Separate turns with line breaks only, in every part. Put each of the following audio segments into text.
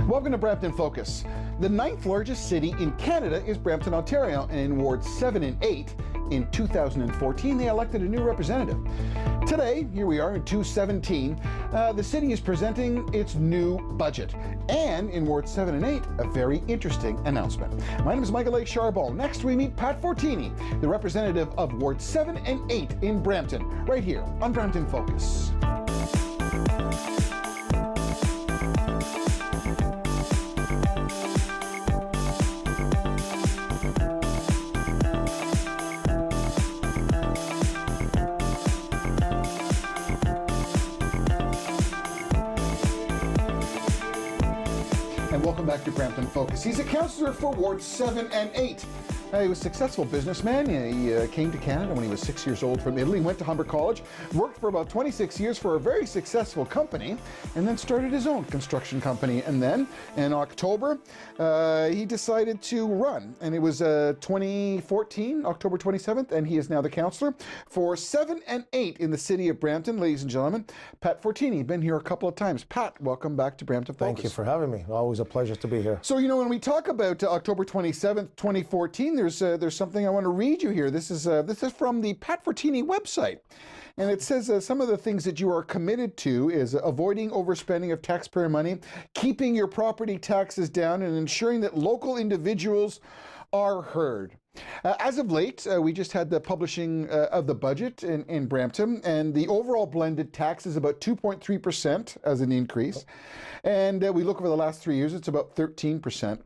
Welcome to Brampton Focus. The 9th largest city in Canada is Brampton, Ontario, and in Wards 7 and 8 in 2014 they elected a new representative. Today, here we are in 2017, the city is presenting its new budget. And in Wards 7 and 8, a very interesting announcement. My name is Michael Charbon. Next we meet Pat Fortini, the representative of Wards 7 and 8 in Brampton, right here on Brampton Focus. And welcome back to Brampton Focus. He's a councillor for Wards 7 and 8. He was a successful businessman. He came to Canada when he was 6 years old from Italy, went to Humber College, worked for about 26 years for a very successful company, and then started his own construction company. And then, in October, he decided to run. And it was 2014, October 27th, and he is now the councillor for 7 and 8 in the city of Brampton. Ladies and gentlemen, Pat Fortini, been here a couple of times. Pat, welcome back to Brampton Focus.
Thank you for having me. Always a pleasure to be here.
So, you know, when we talk about October 27th, 2014, there's something I want to read you here. This is from the Pat Fortini website. And it says some of the things that you are committed to is avoiding overspending of taxpayer money, keeping your property taxes down, and ensuring that local individuals are heard. As of late, we just had the publishing of the budget in Brampton, and the overall blended tax is about 2.3% as an increase. And we look over the last 3 years, it's about 13%.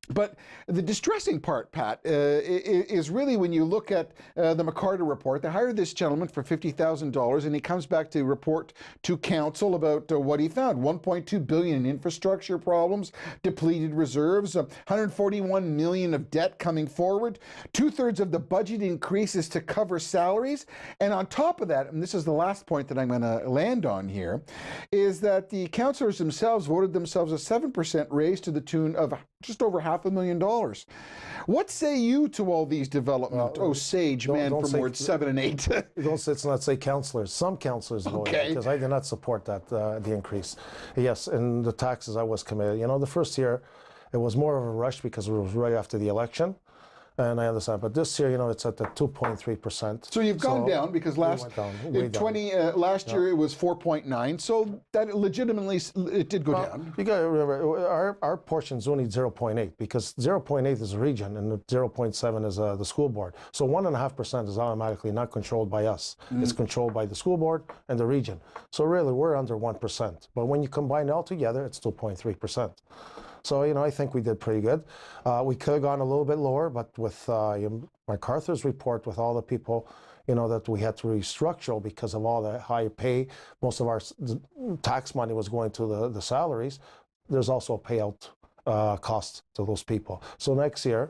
But the distressing part, Pat, is really when you look at the McCarter report. They hired this gentleman for $50,000, and he comes back to report to council about what he found: $1.2 billion in infrastructure problems, depleted reserves, $141 million of debt coming forward, 2/3 of the budget increases to cover salaries, and on top of that, and this is the last point that I'm going to land on here, is that the councillors themselves voted themselves a 7% raise to the tune of just over $500,000. What say you to all these developments, sage man from Wards 7 and 8?
Let's not say councillors. Some councillors voted, because I did not support that, the increase. Yes, and the taxes I was committed. You know, the first year, it was more of a rush because it was right after the election. And I understand, but this year, you know, it's at the 2.3%.
So you've gone down, because last year it was 4.9. So that legitimately it did go down.
You got to remember, our portion is only 0.8, because 0.8 is a region and 0.7 is the school board. So 1.5% is automatically not controlled by us. It's controlled by the school board and the region. So really, we're under 1%. But when you combine it all together, it's 2.3%. So, you know, I think we did pretty good. We could have gone a little bit lower, but with MacArthur's report, with all the people, you know, that we had to restructure because of all the high pay, most of our tax money was going to the salaries. There's also a payout cost to those people. So next year,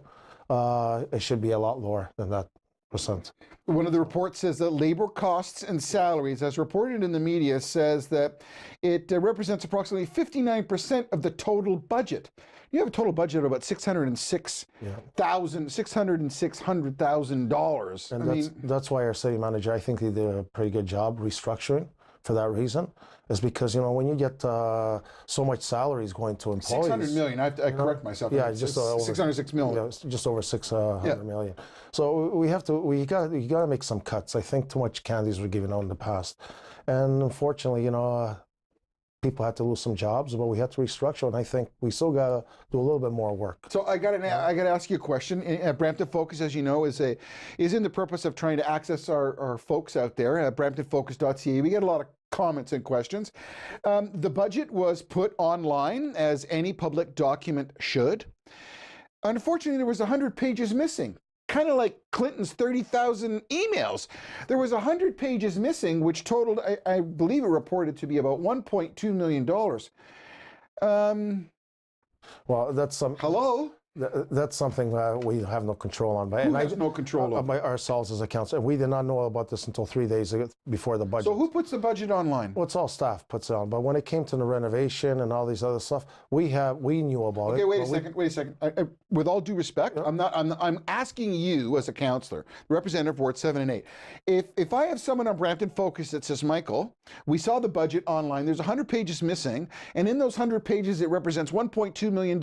it should be a lot lower than that percent.
One of the reports says that labor costs and salaries, as reported in the media, says that it represents approximately 59% of the total budget. You have a total budget of about $606,000.
And that's why our city manager, I think he did a pretty good job restructuring. For that reason, is because, you know, when you get so much salaries going to employees,
600 million. I correct myself.
Yeah, just over
606 million.
Yeah, just over 600 million. So you got to make some cuts. I think too much candies were given out in the past, and unfortunately, you know, people had to lose some jobs, but we had to restructure, and I think we still got to do a little bit more work.
So I got to ask you a question. Brampton Focus, as you know, is in the purpose of trying to access our folks out there at bramptonfocus.ca. We get a lot of comments and questions. The budget was put online, as any public document should. Unfortunately, there was 100 pages missing. Kind of like Clinton's 30,000 emails. There was 100 pages missing, which totaled, I believe it reported to be about $1.2 million.
Well, that's
Hello?
That's something we have no control on.
Who has no control over?
By ourselves as a council. And we did not know about this until 3 days before the budget.
So who puts the budget online?
Well, it's all staff puts it on. But when it came to the renovation and all these other stuff, we knew about it.
Okay, wait a second. With all due respect, I'm asking you as a councillor, representative of Ward 7 and 8. If I have someone on Brampton Focus that says, Michael, we saw the budget online, there's 100 pages missing, and in those 100 pages it represents $1.2 million,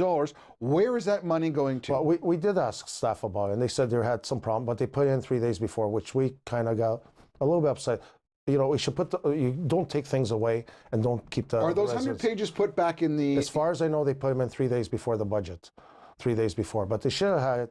where is that money going to?
Well, we did ask staff about it, and they said they had some problem, but they put it in 3 days before, which we kind of got a little bit upset. You know, we should put you don't take things away and don't keep the.
Are those 100 pages put back in the?
As far as I know, they put them in 3 days before the budget, 3 days before. But they should have had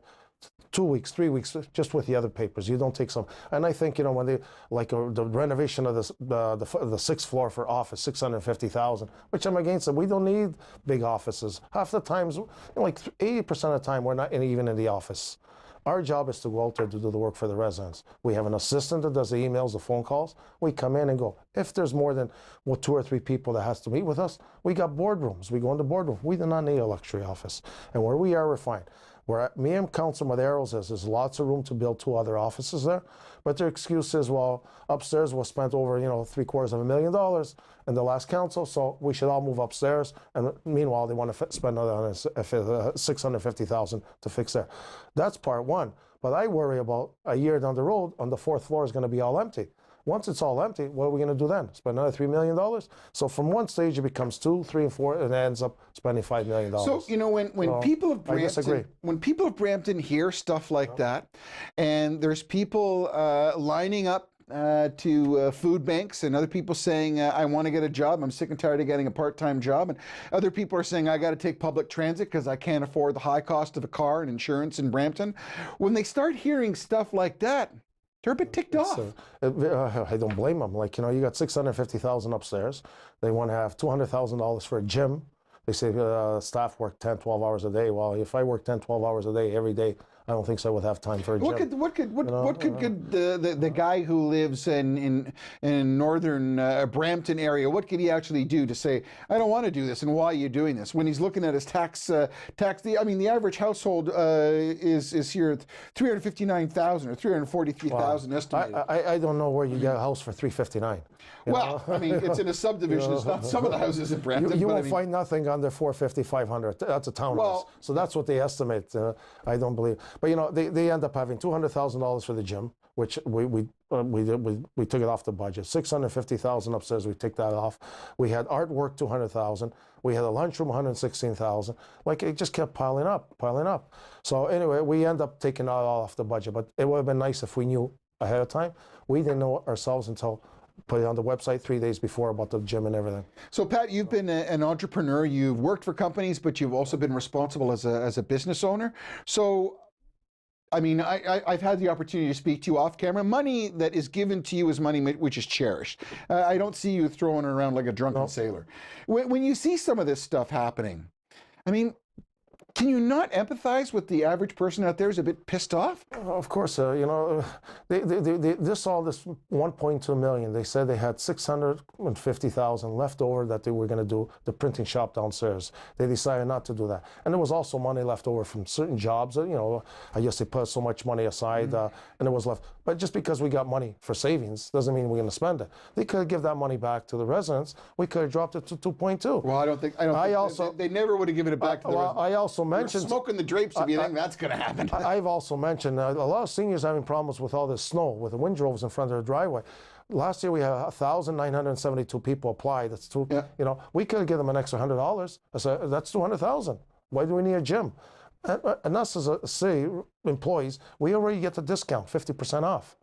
2 weeks, 3 weeks, just with the other papers. You don't take some. And I think, you know, when they the renovation of the sixth floor for office, $650,000, which I'm against it. We don't need big offices. Half the times, you know, like 80% of the time, we're not even in the office. Our job is to go out there to do the work for the residents. We have an assistant that does the emails, the phone calls. We come in and go. If there's more than 2 or 3 people that has to meet with us, we got boardrooms. We go in the boardroom. We do not need a luxury office. And where we are, we're fine. Where me and Councillor Madero says there's lots of room to build 2 other offices there, but their excuse is, well, upstairs was spent over, you know, $750,000 in the last council, so we should all move upstairs. And meanwhile, they want to spend another $650,000 to fix there. That's part one. But I worry about a year down the road, on the 4th floor is going to be all empty. Once it's all empty, what are we going to do then? Spend another $3 million? So from one stage, it becomes 2, 3, and 4, and it ends up spending $5 million.
So, you know, when people of Brampton hear stuff like that, and there's people lining up to food banks, and other people saying, I want to get a job, I'm sick and tired of getting a part-time job, and other people are saying, I got to take public transit because I can't afford the high cost of a car and insurance in Brampton. When they start hearing stuff like that, they're a bit ticked off.
I don't blame them. Like, you know, you got $650,000 upstairs. They want to have $200,000 for a gym. They say staff work 10, 12 hours a day. Well, if I work 10, 12 hours a day every day, I don't think so I would have time for a gym.
What could the guy who lives in northern Brampton area, what could he actually do to say, I don't want to do this, and why are you doing this? When he's looking at his tax, I mean, the average household is here at $359,000 or $343,000 estimated.
I don't know where you get a house for $359,000.
Well, I mean, it's in a subdivision. It's not some of the houses in Brampton.
You won't find nothing under $450,000, $500,000. That's a townhouse.
Well,
so that's what they estimate. I don't believe. But, you know, they end up having $200,000 for the gym, which we took it off the budget. $650,000 upstairs, we took that off. We had artwork, $200,000. We had a lunchroom, $116,000. Like, it just kept piling up. So anyway, we end up taking it all off the budget. But it would have been nice if we knew ahead of time. We didn't know ourselves until put it on the website 3 days before about the gym and everything.
So Pat, you've been an entrepreneur. You've worked for companies, but you've also been responsible as a business owner. So, I mean, I've had the opportunity to speak to you off camera. Money that is given to you is money which is cherished. I don't see you throwing it around like a drunken sailor. When you see some of this stuff happening, I mean, can you not empathize with the average person out there who's a bit pissed off?
Of course, you know, this 1.2 million. They said they had 650,000 left over that they were going to do the printing shop downstairs. They decided not to do that, and there was also money left over from certain jobs. You know, I guess they put so much money aside, and it was left. But just because we got money for savings doesn't mean we're going to spend it. They could give that money back to the residents. We could have dropped it to 2.2.
Well, I don't think they never would have given it back to the residents.
I also mentioned
smoking the drapes if you think that's going to happen.
I've also mentioned a lot of seniors having problems with all this snow, with the windrows in front of their driveway. Last year we had 1,972 people apply. That's you know, we could have given them an extra $100. That's $200,000. Why do we need a gym? And us as a city employees, we already get the discount, 50% off.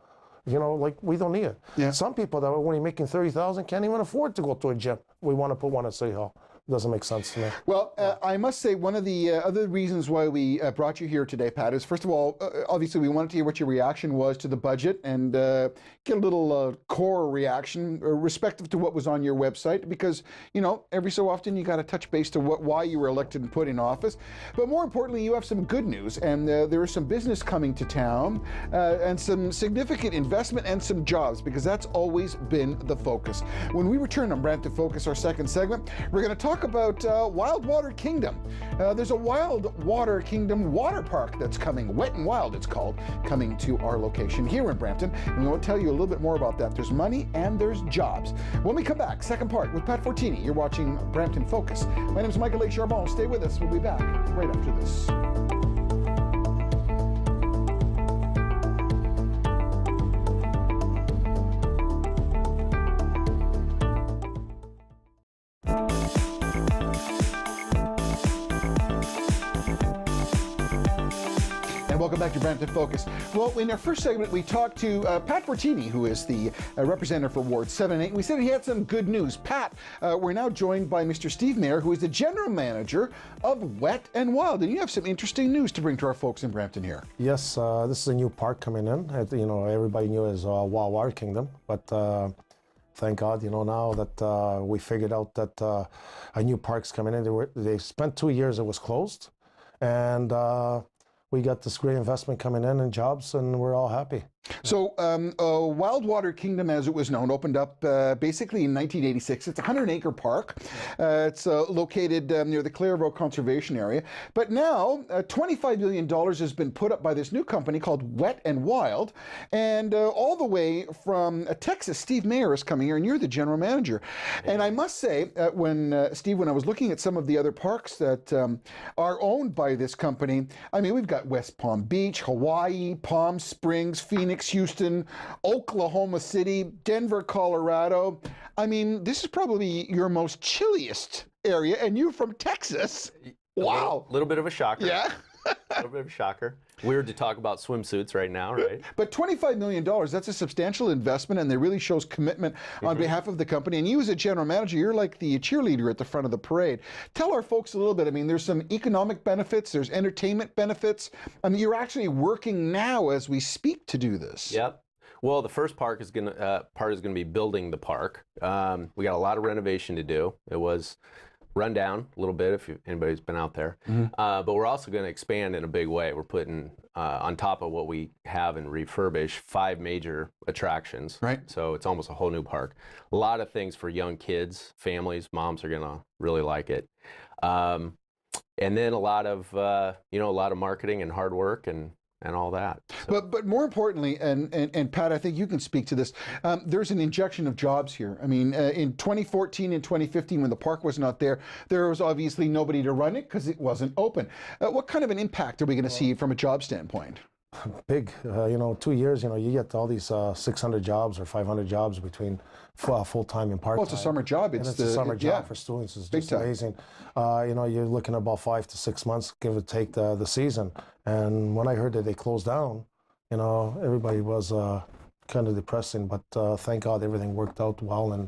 You know, like, we don't need it.
Yeah.
Some people that are only making $30,000 can't even afford to go to a gym. We want to put one at City Hall. Doesn't make sense to me.
Well, I must say one of the other reasons why we brought you here today, Pat, is first of all, obviously we wanted to hear what your reaction was to the budget and get a little core reaction, respective to what was on your website, because, you know, every so often you got to touch base to why you were elected and put in office. But more importantly, you have some good news, and there is some business coming to town and some significant investment and some jobs, because that's always been the focus. When we return on Brampton Focus, our second segment, we're going to talk talk about Wild Water Kingdom. There's a Wild Water Kingdom water park that's coming, Wet and Wild it's called, coming to our location here in Brampton. And we want to tell you a little bit more about that. There's money and there's jobs. When we come back, second part with Pat Fortini. You're watching Brampton Focus. My name is Michael A. Charbon. Stay with us. We'll be back right after this. Welcome back to Brampton Focus. Well, in our first segment, we talked to Pat Fortini, who is the representative for Ward 7 and 8. We said he had some good news. Pat, we're now joined by Mr. Steve Mayer, who is the general manager of Wet and Wild. And you have some interesting news to bring to our folks in Brampton here.
Yes, this is a new park coming in. Everybody knew it as Wild Water Kingdom, but thank God, now that we figured out that a new park's coming in. They spent 2 years, it was closed. And we got this great investment coming in and jobs, and we're all happy.
So Wild Water Kingdom, as it was known, opened up basically in 1986. It's a 100-acre park. It's located near the Clairvaux Conservation Area. But now, $25 million has been put up by this new company called Wet and Wild. And all the way from Texas, Steve Mayer is coming here, and you're the general manager. And I must say, when I was looking at some of the other parks that are owned by this company, I mean, we've got West Palm Beach, Hawaii, Palm Springs, Phoenix, Houston, Oklahoma City, Denver, Colorado. I mean, this is probably your most chilliest area, and you're from Texas. Wow.
A little bit of a shocker.
Yeah.
A little bit of a shocker. Weird to talk about swimsuits right now, right?
But $25 million, that's a substantial investment, and it really shows commitment on behalf of the company. And you as a general manager, you're like the cheerleader at the front of the parade. Tell our folks a little bit. I mean, there's some economic benefits, there's entertainment benefits. I mean, you're actually working now as we speak to do this.
Yep. Well, the first part is going to be building the park. We got a lot of renovation to do. It was run down a little bit if anybody's been out there. But we're also going to expand in a big way. We're putting on top of what we have and refurbish 5 major attractions.
Right.
So it's almost a whole new park. A lot of things for young kids, families, moms are going to really like it. And then a lot of marketing and hard work and all that. So.
But more importantly, and Pat, I think you can speak to this, there's an injection of jobs here. I mean, in 2014 and 2015, when the park was not there, there was obviously nobody to run it because it wasn't open. What kind of an impact are we going to see from a job standpoint?
Big, 2 years, you get all these 600 jobs or 500 jobs between full-time and part-time.
Well, it's a summer job.
It's a summer job for students. It's just amazing. You're looking at about 5 to 6 months, give or take the season. And when I heard that they closed down, everybody was kind of depressing, but thank God everything worked out well, and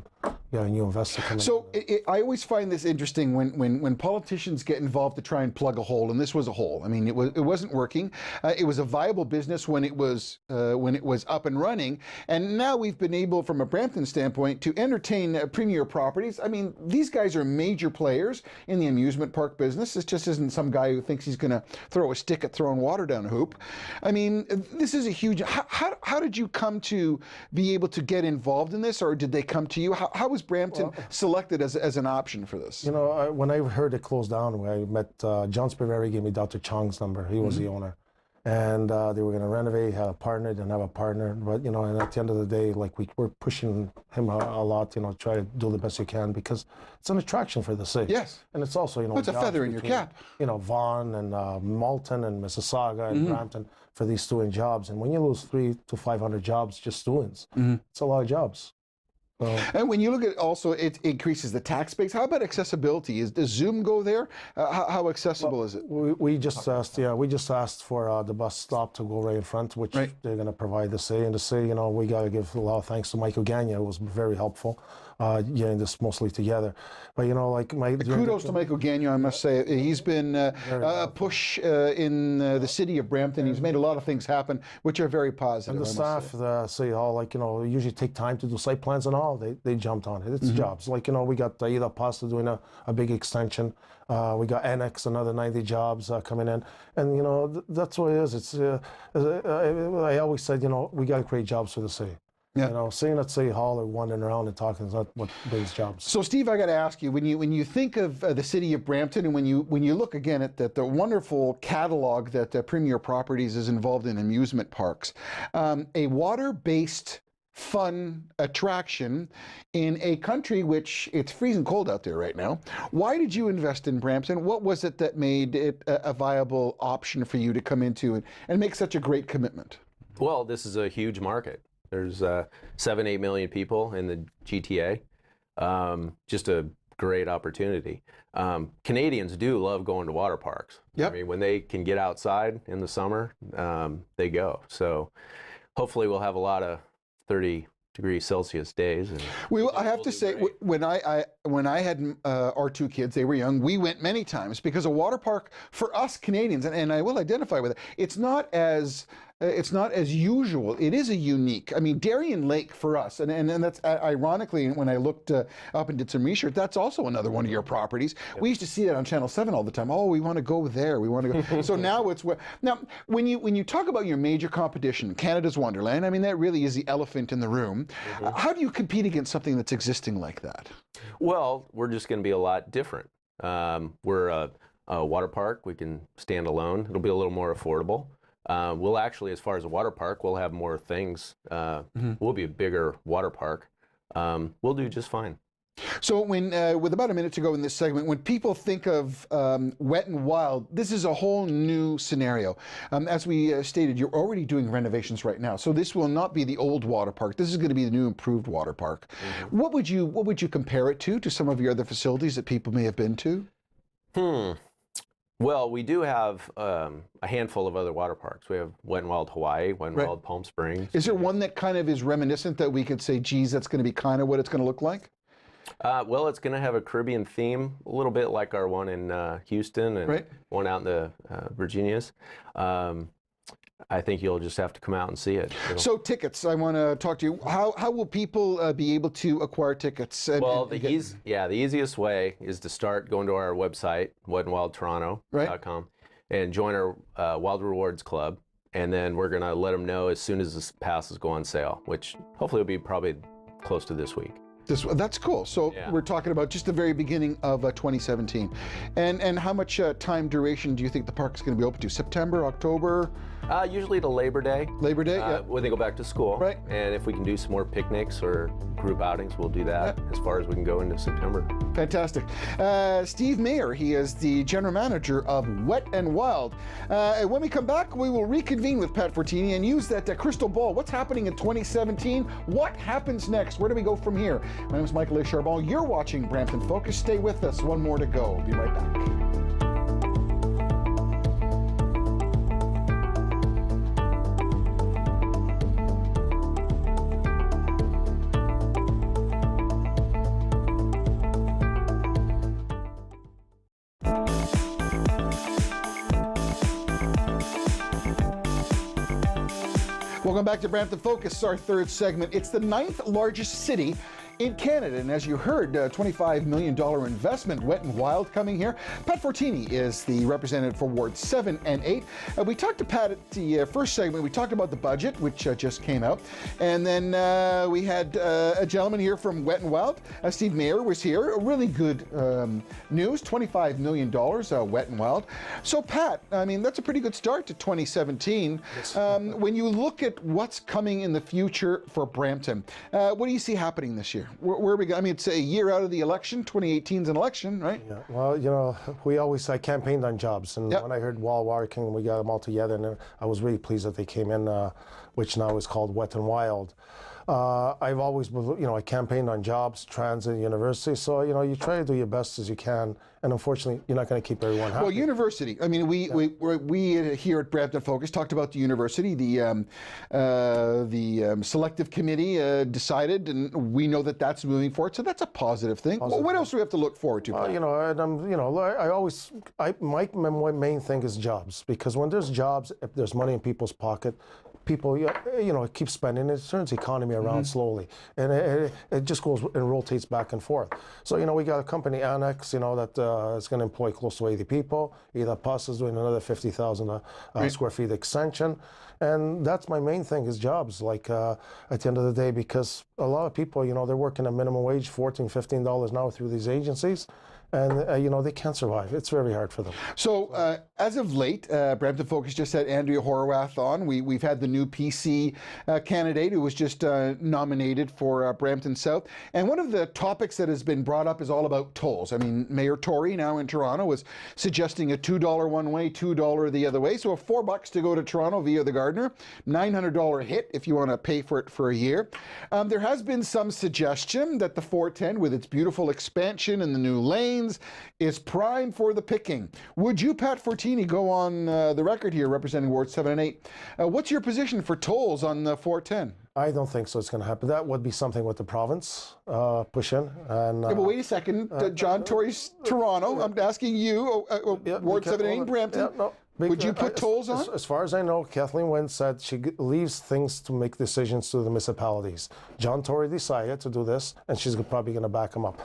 a new investor coming in.
So I always find this interesting when politicians get involved to try and plug a hole, and this was a hole. I mean, it wasn't working. It was a viable business when it was up and running, and now we've been able, from a Brampton standpoint, to entertain premier properties. I mean, these guys are major players in the amusement park business. This just isn't some guy who thinks he's going to throw a stick at throwing water down a hoop. I mean, this is a huge. How did you come to be able to get involved in this, or did they come to you? How was Brampton selected as an option for this?
When I heard it closed down, I met John Spiveri, gave me Dr. Chong's number. He was the owner. And they were going to renovate, have a partner, didn't have a partner. But, and at the end of the day, we're pushing him a lot, try to do the best you can, because it's an attraction for the city.
Yes.
And it's also,
it's a feather in your cap.
Vaughan and Malton and Mississauga and Brampton for these student jobs. And when you lose 300 to 500 jobs, just students, it's a lot of jobs.
And when you look at also, it increases the tax base. How about accessibility? Does Zoom go there? How accessible is it?
We just asked for the bus stop to go right in front, which they're going to provide the city. And the city, we got to give a lot of thanks to Michael Gagnon. It was very helpful getting this mostly together. But
kudos to Michael Gagnon, I must say. He's been a push in the city of Brampton. He's made a lot of things happen, which are very positive.
And the staff, the city hall, usually take time to do site plans and all. They jumped on it. It's jobs. We got Ida Pasta doing a big extension. We got Annex, another 90 jobs coming in. And, that's what it is. It's I always said, we got to create jobs for the city. You know, sitting at City Hall or wandering around and talking is not what brings jobs.
So, Steve, I got to ask you, when you think of the city of Brampton, and when you look again at the wonderful catalog that Premier Properties is involved in amusement parks, a water-based fun attraction in a country which it's freezing cold out there right now. Why did you invest in Brampton? What was it that made it a viable option for you to come into and make such a great commitment?
Well, this is a huge market. There's 7-8 million people in the GTA. Just a great opportunity. Canadians do love going to water parks.
Yep.
I mean, when they can get outside in the summer, they go. So hopefully we'll have a lot of 30-degree Celsius days. And
I have to say, when I had our two kids, they were young, we went many times because a water park for us Canadians, and I will identify with it, it's not as usual. It is a unique. I mean, Darien Lake for us, and that's ironically when I looked up and did some research, that's also another one of your properties. Yep. We used to see that on Channel 7 all the time. Oh, we want to go there. We want to go. So now it's now when you talk about your major competition, Canada's Wonderland. I mean, that really is the elephant in the room. Mm-hmm. How do you compete against something that's existing like that?
Well, we're just going to be a lot different. We're a water park. We can stand alone. It'll be a little more affordable. We'll actually, as far as a water park, we'll have more things. We'll be a bigger water park. We'll do just fine.
So when, with about a minute to go in this segment, when people think of Wet and Wild, this is a whole new scenario. As we stated, you're already doing renovations right now. So this will not be the old water park. This is going to be the new improved water park. Mm-hmm. What would you compare it to some of your other facilities that people may have been to?
Well, we do have a handful of other water parks. We have Wet and Wild Hawaii, Wet and Wild Palm Springs.
Is there one that kind of is reminiscent that we could say, geez, that's going to be kind of what it's going to look like?
Well, it's going to have a Caribbean theme, a little bit like our one in Houston and one out in the Virginias. I think you'll just have to come out and see it.
So tickets, I want to talk to you. How will people be able to acquire tickets?
Well, the easiest way is to start going to our website, wetandwildtoronto.com, and join our Wild Rewards Club. And then we're going to let them know as soon as the passes go on sale, which hopefully will be probably close to this week.
That's cool. So we're talking about just the very beginning of 2017. And how much time duration do you think the park is going to be open to? September, October?
Usually to Labor Day.
Labor Day, yeah.
When they go back to school.
Right.
And if we can do some more picnics or group outings, we'll do that as far as we can go into September.
Fantastic. Steve Mayer, he is the general manager of Wet and Wild. And when we come back, we will reconvene with Pat Fortini and use that crystal ball. What's happening in 2017? What happens next? Where do we go from here? My name is Michael A. Charbon. You're watching Brampton Focus. Stay with us. One more to go. We'll be right back. Welcome back to Brampton Focus, our third segment. It's the 9th largest city in Canada, and as you heard, $25 million investment, Wet and Wild coming here. Pat Fortini is the representative for Wards 7 and 8. We talked to Pat at the first segment. We talked about the budget, which just came out, and then we had a gentleman here from Wet and Wild. Steve Mayer was here. Really good news, $25 million, Wet and Wild. So Pat, I mean, that's a pretty good start to 2017. Yes. When you look at what's coming in the future for Brampton, what do you see happening this year? Where are we going? I mean, it's a year out of the election. 2018 is an election, right?
Yeah. Well, you know, I campaigned on jobs, and when I heard Water King, we got them all together, and I was really pleased that they came in, which now is called Wet and Wild. I've always, I campaigned on jobs, transit, university. So, you try to do your best as you can. And unfortunately, you're not going to keep everyone happy.
Well, university. I mean, we here at Brampton Focus talked about the university. The selective committee decided, and we know that that's moving forward. So that's a positive thing. Well, what else do we have to look forward to? My main thing is jobs, because when there's jobs, if there's money in people's pocket, people, keep spending. It turns the economy
around slowly, and it just goes and rotates back and forth. So we got a company annex, that is going to employ close to 80 people. Either Pus is doing another 50,000 square feet extension, and that's my main thing is jobs. Like at the end of the day, because a lot of people, they're working a minimum wage, $14, $15 an hour through these agencies. And, they can't survive. It's very hard for them.
So as of late, Brampton Focus just had Andrea Horwath on. We've had the new PC candidate who was just nominated for Brampton South. And one of the topics that has been brought up is all about tolls. I mean, Mayor Tory, now in Toronto, was suggesting a $2 one way, $2 the other way. So $4 to go to Toronto via the Gardiner, $900 hit if you want to pay for it for a year. There has been some suggestion that the 410, with its beautiful expansion and the new lane, is prime for the picking. Would you, Pat Fortini, go on the record here representing Wards 7 and 8? What's your position for tolls on the 410?
I don't think so it's going to happen. That would be something with the province push in. And,
yeah, but wait a second. John Tory's Toronto. I'm asking you, Ward 7 and 8 Brampton.
No.
Would you put tolls on?
As far as I know, Kathleen Wynne said she leaves things to make decisions to the municipalities. John Tory decided to do this, and she's probably going to back him up.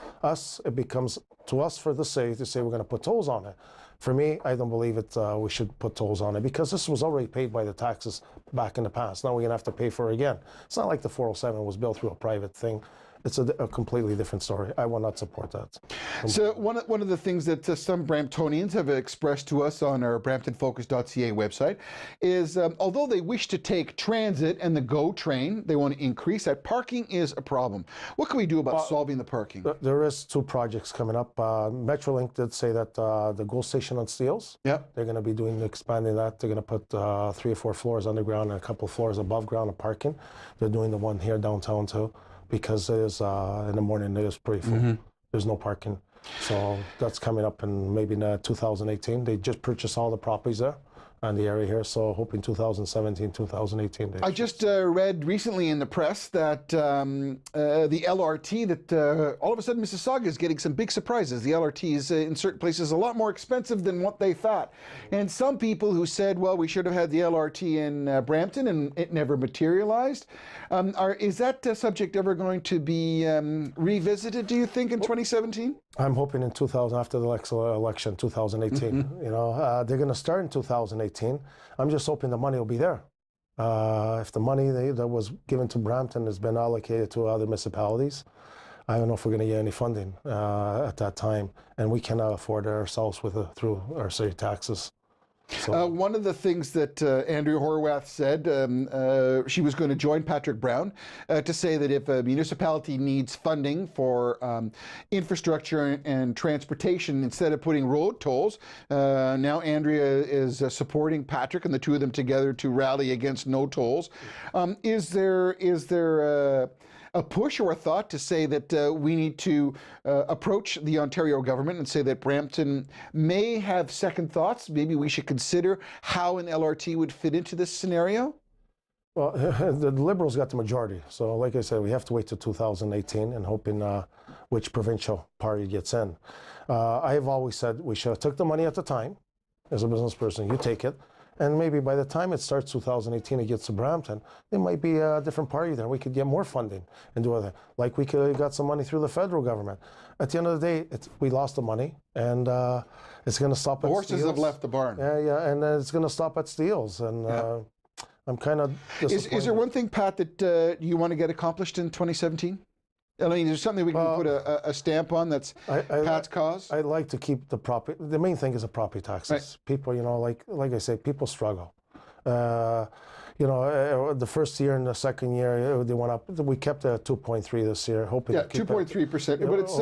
It becomes to us for the city to say we're going to put tolls on it. For me, I don't believe it. We should put tolls on it because this was already paid by the taxes back in the past. Now we're going to have to pay for it again. It's not like the 407 was built through a private thing. It's a completely different story. I will not support that.
So one of the things that some Bramptonians have expressed to us on our bramptonfocus.ca website is although they wish to take transit and the GO train, they want to increase that. Parking is a problem. What can we do about solving the parking?
There is 2 projects coming up. Metrolink did say that the GO station on Steeles, they're going to be expanding that. They're going to put 3 or 4 floors underground and a couple of floors above ground of parking. They're doing the one here downtown too. Because it is in the morning, it is pretty full. There's no parking. So that's coming up in maybe 2018. They just purchased all the properties there and the area here. So hoping 2017, 2018.
I just read recently in the press that the LRT, that all of a sudden Mississauga is getting some big surprises. The LRT is in certain places a lot more expensive than what they thought. And some people who said, well, we should have had the LRT in Brampton and it never materialized. Is that subject ever going to be revisited, do you think, in 2017?
I'm hoping in 2000, after the election, 2018. They're going to start in 2018. I'm just hoping the money will be there. If the money that was given to Brampton has been allocated to other municipalities, I don't know if we're going to get any funding at that time, and we cannot afford it ourselves through our city taxes. So.
One of the things that Andrea Horwath said, she was going to join Patrick Brown to say that if a municipality needs funding for infrastructure and transportation, instead of putting road tolls, now Andrea is supporting Patrick and the two of them together to rally against no tolls. Is there a push or a thought to say that we need to approach the Ontario government and say that Brampton may have second thoughts? Maybe we should consider how an LRT would fit into this scenario?
Well, the Liberals got the majority. So like I said, we have to wait till 2018 and hoping which provincial party gets in. I have always said we should have took the money at the time. As a business person, you take it. And maybe by the time it starts 2018, it gets to Brampton, there might be a different party there. We could get more funding and do other. Like we could have got some money through the federal government. At the end of the day, we lost the money, and it's going to stop at
Horses
Steeles.
have left the barn.
Yeah, and it's going to stop at Steeles. And I'm kind of disappointed.
Is there one thing, Pat, that you want to get accomplished in 2017? I mean, there's something we can put a stamp on that's Pat's cause?
I'd like to keep the property. The main thing is the property taxes.
Right.
People, like I say, people struggle. The first year and the second year, they went up. We kept it at 2.3 this year, hoping to keep
2.3%, but it's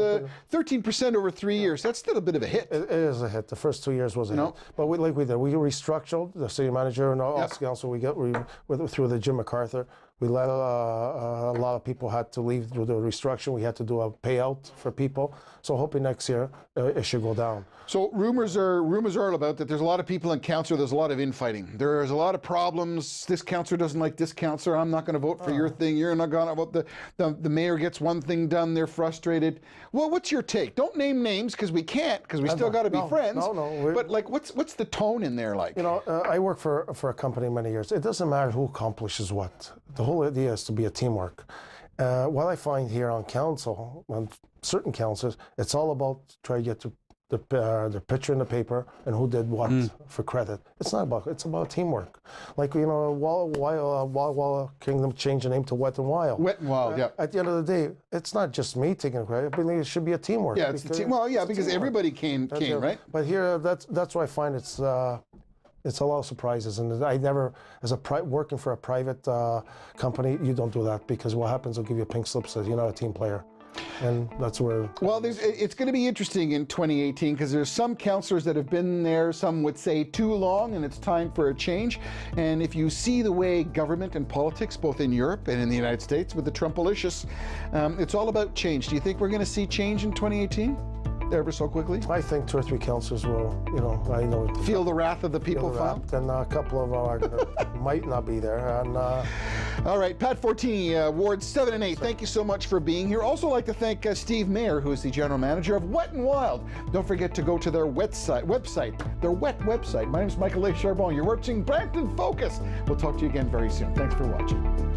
13% over 3 years. That's still a bit of a hit.
It is a hit. The first 2 years was a hit. But we restructured the city manager and all council. Through the Jim MacArthur. We let a lot of people had to leave through the restructuring. We had to do a payout for people. So hoping next year it should go down.
So rumors are about that. There's a lot of people in council. There's a lot of infighting. There's a lot of problems. This councillor doesn't like this councillor. I'm not going to vote for your thing. You're not going to vote. The mayor gets one thing done. They're frustrated. Well, what's your take? Don't name names because we can't, because we still got to be friends.
No.
But like, what's the tone in there like?
I worked for a company many years. It doesn't matter who accomplishes what. The whole idea is to be a teamwork. What I find here on council, on certain councils, it's all about trying to get the picture in the paper and who did what for credit. It's not about. It's about teamwork. Like Walla Kingdom changed the name to Wet and Wild.
Wet and Wild, yeah.
At the end of the day, it's not just me taking credit. I believe it should be a teamwork.
Yeah, it's because everybody came, right?
But here, that's why I find it's a lot of surprises, and I never, working for a private company, you don't do that, because what happens? They'll give you a pink slip, says you're not a team player. And that's where...
Well, it's going to be interesting in 2018 because there's some councillors that have been there, some would say too long, and it's time for a change. And if you see the way government and politics, both in Europe and in the United States with the Trumpalicious, it's all about change. Do you think we're going to see change in 2018? Ever so quickly?
I think 2 or 3 councillors will, I know...
Feel the wrath of the people,
and a couple of our might not be there. And
all right, Pat Fortini, Wards 7 and 8, thank you so much for being here. Also like to thank Steve Mayer, who is the general manager of Wet and Wild. Don't forget to go to their website, their wet website. My name is Michael A. Charbon. You're watching Brampton Focus. We'll talk to you again very soon. Thanks for watching.